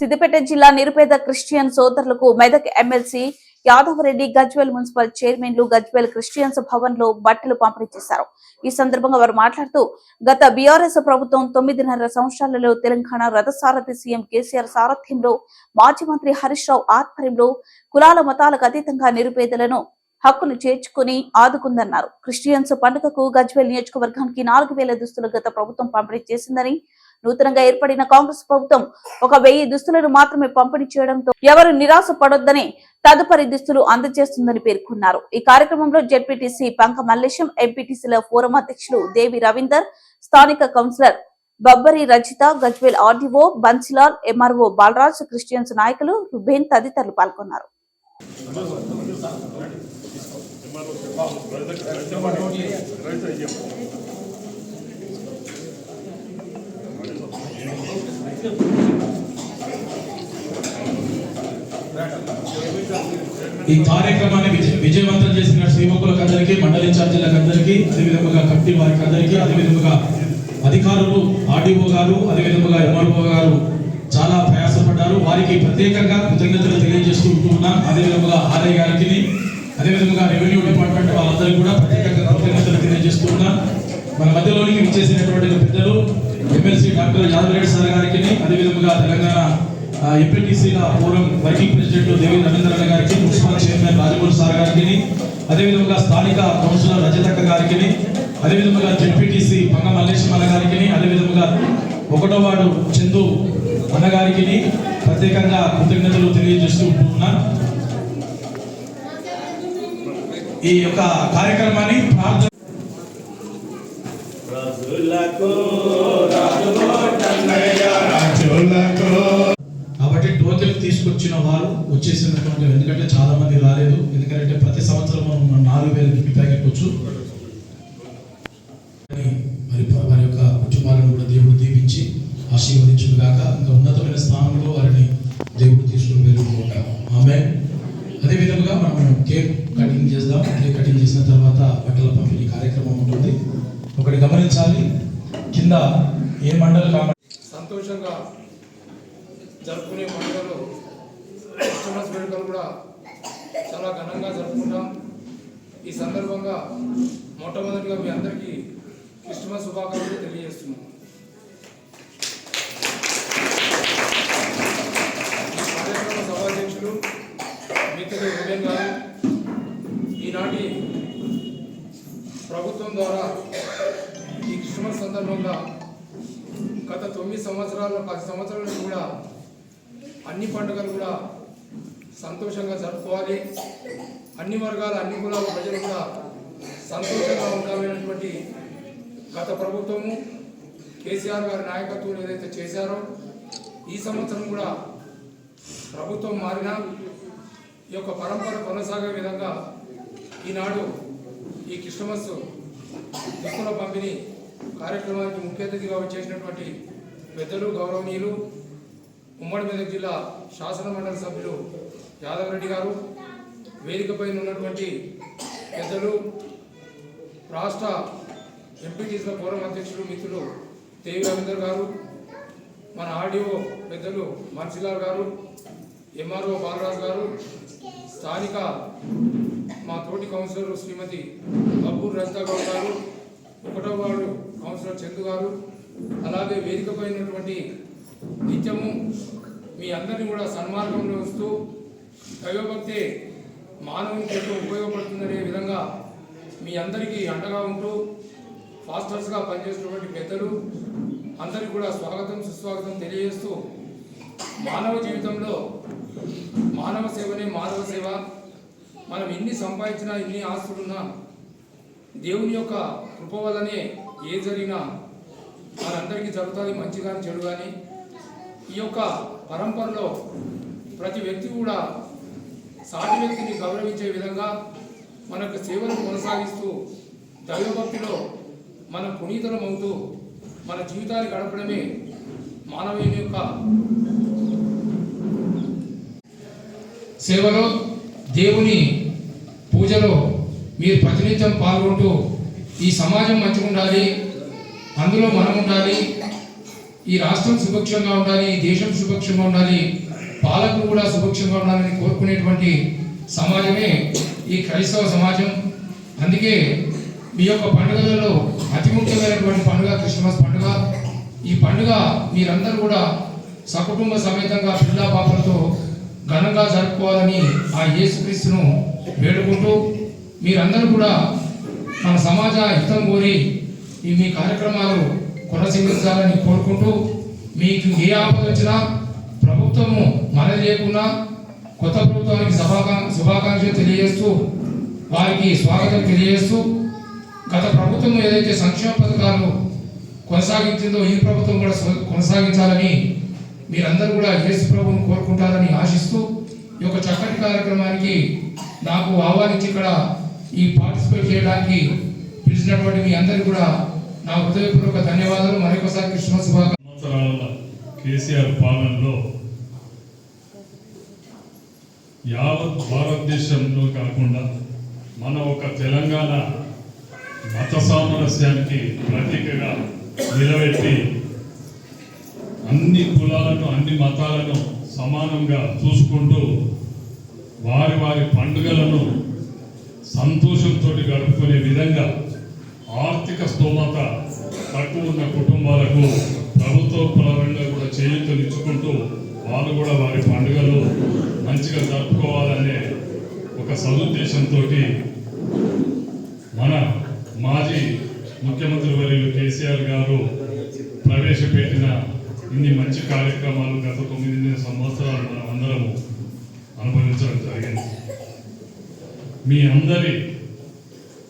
సిద్దిపేట జిల్లా నిరుపేద క్రిస్టియన్ సోదరులకు మెదక్ ఎమ్మెల్సీ యాదవరెడ్డి గజ్వేల్ మున్సిపల్ చైర్మన్లు గజ్వేల్ క్రిస్టియన్స్ భవన్ లో బట్టలు పంపిణీ చేశారు. ఈ సందర్భంగా వారు మాట్లాడుతూ గత బీఆర్ఎస్ ప్రభుత్వం 9.5 సంవత్సరాలలో తెలంగాణ రథసారథి సీఎం కేసీఆర్ సారథ్యంలో మాజీ మంత్రి హరీష్ రావు ఆధ్వర్యంలో కులాల మతాలకు అతీతంగా నిరుపేదలను హక్కును చేర్చుకుని ఆదుకుందన్నారు. క్రిస్టియన్స్ పండుగకు గజ్వేల్ నియోజకవర్గానికి 4,000 దుస్తులు గత ప్రభుత్వం పంపిణీ చేసిందని, నూతనంగా ఏర్పడిన కాంగ్రెస్ ప్రభుత్వం 1,000 దుస్తులను మాత్రమే పంపిణీ చేయడంతో ఎవరు నిరాశ పడొద్దని తదుపరి దుస్తులు అందజేస్తుందని పేర్కొన్నారు. ఈ కార్యక్రమంలో జెడ్పీటీసీ పంక మల్లేశం, ఎంపీటీసీల ఫోరం అధ్యక్షులు దేవి రవీందర్, స్థానిక councillor Babbari Rajitha, Gajwel RDO Bansilal, MRO Balaraj, Christians నాయకులు రుబేన్ తదితరులు పాల్గొన్నారు. ఈ కార్యక్రమాన్ని విజయవంతం చేసిన శ్రీముఖులకు అందరికీ, మండలి ఇన్ఛార్జీలకు అందరికీ, అదేవిధంగా కమిటీ వారికి అందరికీ, అదేవిధంగా అధికారులు ఆర్డీఓ గారు, అదేవిధంగా ఎంఆర్ఓ గారు చాలా ప్రయాసపడ్డారు. వారికి ప్రత్యేకంగా కృతజ్ఞతలు తెలియజేస్తూ ఉంటున్నాం. అదేవిధంగా ఆర్ఐ గారికి, అదేవిధంగా రెవెన్యూ డిపార్ట్మెంట్ వాళ్ళందరికీ కూడా ప్రత్యేకంగా కృతజ్ఞతలు తెలియజేస్తూ ఉన్నాం. మన మధ్యలోనికి విచ్చేసినటువంటి పెద్దలు ఎమ్మెల్సీ డాక్టర్ యాదవరెడ్డి సార్ గారికి, అదేవిధంగా తెలంగాణ ఎంపీటీసీల ఫోరం వర్కింగ్ ప్రెసిడెంట్ దేవి రవీంద్రన్న గారికి, మున్సిపల్ చైర్మన్ రాజమౌళి సార్ గారికి, అదేవిధంగా స్థానిక కౌన్సిలర్ రజతక్క గారికి, అదేవిధంగా జెడ్పీటీసీ పంగ మల్లేశం అన్న గారికి, అదేవిధంగా 1వ వార్డు చందు అన్నగారికి ప్రత్యేకంగా కృతజ్ఞతలు తెలియజేస్తూ ఉంటున్నాను. ఈ యొక్క కార్యక్రమాన్ని కాబట్టి టోకెన్ తీసుకొచ్చిన వారు వచ్చేసినటువంటి, ఎందుకంటే చాలా మంది రాలేదు, ఎందుకంటే ప్రతి సంవత్సరం మనం 4,000 గిఫ్ట్ ప్యాకెట్ వచ్చు. మరి వారి యొక్క కుటుంబాలను కూడా దేవుడు దీవించి ఆశీర్వదించును గాక. ఇంకా ఉన్నతమైన స్థానంలో వారిని దేవుడు తీసుకుని వెళ్ళుకుంటాం. ఆమేన్. అదేవిధంగా మనం కేక్ కటింగ్ చేద్దాం. కేక్ కటింగ్ చేసిన తర్వాత బట్టల పంపిణీ కార్యక్రమం ఉంటుంది. ఒకటి గమనించాలి, కింద ఏ మండలి సంతోషంగా జరుపుకునే పండుగలు, క్రిస్మస్ వేడుకలు కూడా చాలా ఘనంగా జరుపుకుంటాం. ఈ సందర్భంగా మొట్టమొదటిగా మీ అందరికీ క్రిస్మస్ శుభాకాంక్షలు తెలియజేస్తున్నాం. కార్యక్రమ సభాధ్యక్షులు మిత్రులు రుబేన్ గారు, ఈనాటి ప్రభుత్వం ద్వారా ఈ క్రిస్మస్ సందర్భంగా గత 9 సంవత్సరాలు 10 సంవత్సరాల నుంచి కూడా అన్ని పండుగలు కూడా సంతోషంగా జరుపుకోవాలి, అన్ని వర్గాల అన్ని కులాల ప్రజలు కూడా సంతోషంగా ఉండాలనేటువంటి గత ప్రభుత్వము కేసీఆర్ గారి నాయకత్వం ఏదైతే చేశారో, ఈ సంవత్సరం కూడా ప్రభుత్వం మారినా ఈ యొక్క పరంపర కొనసాగే విధంగా ఈనాడు ఈ క్రిస్మస్ దుస్తుల పంపిణీ కార్యక్రమానికి ముఖ్య అతిథిగా వచ్చేసినటువంటి పెద్దలు, గౌరవనీయులు, ఉమ్మడి మెదక్ జిల్లా శాసన మండలి సభ్యులు యాదవరెడ్డి గారు, వేదికపై ఉన్నటువంటి పెద్దలు, రాష్ట్ర ఎంపీటీసీల ఫోరం అధ్యక్షులు మిత్రులు దేవి రవీందర్ గారు, మన ఆర్డీఓ పెద్దలు బన్సిలాల్ గారు, ఎంఆర్ఓ బాలరాజ్ గారు, స్థానిక మా తోటి కౌన్సిలర్ శ్రీమతి బబ్బూర్ రజిత గౌడ్ గారు, 1వ వార్డు కౌన్సిలర్ చందు గారు, అలాగే వేదికపై ఉన్నటువంటి నిత్యము మీ అందరినీ కూడా సన్మార్గంలో ఉంచుతూ దైవభక్తి మానవునికి ఎంతో ఉపయోగపడుతుందనే విధంగా మీ అందరికీ అండగా ఉంటూ ఫాస్టర్స్గా పనిచేస్తున్నటువంటి పెద్దలు అందరికీ కూడా స్వాగతం సుస్వాగతం తెలియజేస్తూ, మానవ జీవితంలో మానవ సేవనే మానవ సేవ. మనం ఎన్ని సంపాదించినా, ఎన్ని ఆస్తులున్నా, దేవుని యొక్క కృప వల్లనే ఏ జరిగినా మనందరికీ జరుగుతుంది, మంచి కానీ చెడు కానీ. ఈ యొక్క పరంపరలో ప్రతి వ్యక్తి కూడా సాటి వ్యక్తిని గౌరవించే విధంగా మనకు సేవలు కొనసాగిస్తూ దైవభక్తిలో మనం పునీతులమవుతూ మన జీవితాన్ని గడపడమే మానవుని యొక్క సేవలో, దేవుని పూజలో మీరు ప్రతినిత్యం పాల్గొంటూ ఈ సమాజం మంచిగా ఉండాలి, అందులో మనం ఉండాలి, ఈ రాష్ట్రం సుభిక్షంగా ఉండాలి, ఈ దేశం సుభిక్షంగా ఉండాలి, పాలకులు కూడా సుభిక్షంగా ఉండాలని కోరుకునేటువంటి సమాజమే ఈ క్రైస్తవ సమాజం. అందుకే మీ యొక్క పండుగలలో అతి ముఖ్యమైనటువంటి పండుగ క్రిస్మస్ పండుగ. ఈ పండుగ మీరందరూ కూడా సకుటుంబ సమేతంగా పిల్ల పాపలతో ఘనంగా జరుపుకోవాలని ఆ యేసుక్రీస్తును వేడుకుంటూ మీరందరూ కూడా మన సమాజ హితం కోరి ఈ మీ కార్యక్రమాలు కొనసాగించాలని కోరుకుంటూ మీకు ఏ ఆపద వచ్చినా ప్రభుత్వము మనది లేకున్నా కొత్త ప్రభుత్వానికి శుభాకాంక్షలు తెలియజేస్తూ వారికి స్వాగతం తెలియజేస్తూ గత ప్రభుత్వం ఏదైతే సంక్షేమ పథకాలు కొనసాగించిందో ఈ ప్రభుత్వం కూడా కొనసాగించాలని మీరందరూ కూడా యేసు ప్రభువును కోరుకుంటారని ఆశిస్తూ ఈ యొక్క చక్కటి కార్యక్రమానికి నాకు ఆహ్వానించి ఇక్కడ ఈ పార్టిసిపేట్ చేయడానికి పిలిచినటువంటి మీ అందరికీ కూడా నా హృదయపూర్వక ధన్యవాదాలు. మరొకసారి క్రిస్మస్ సంవత్సరాల కేసీఆర్ పాలనలో యావత్ భారతదేశంలో కాకుండా మన ఒక తెలంగాణ మత సామరస్యానికి ప్రతీకగా నిలబెట్టి అన్ని కులాలను అన్ని మతాలను సమానంగా చూసుకుంటూ వారి వారి పండుగలను సంతోషంతో గడుపుకునే విధంగా ఆర్థిక స్తోమత తక్కువ ఉన్న కుటుంబాలకు ప్రభుత్వ పరంగా కూడా చేయూతనిచ్చుకుంటూ వాళ్ళు కూడా వారి పండుగలు మంచిగా జరుపుకోవాలనే ఒక సదుద్దేశంతో మన మాజీ ముఖ్యమంత్రి వర్యులు కేసీఆర్ గారు ప్రవేశపెట్టిన ఇన్ని మంచి కార్యక్రమాలు గత 9 సంవత్సరాలు మనం అందరము అనుభవించడం జరిగింది. మీ అందరి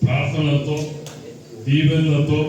ప్రార్థనలతో దీవెనలతో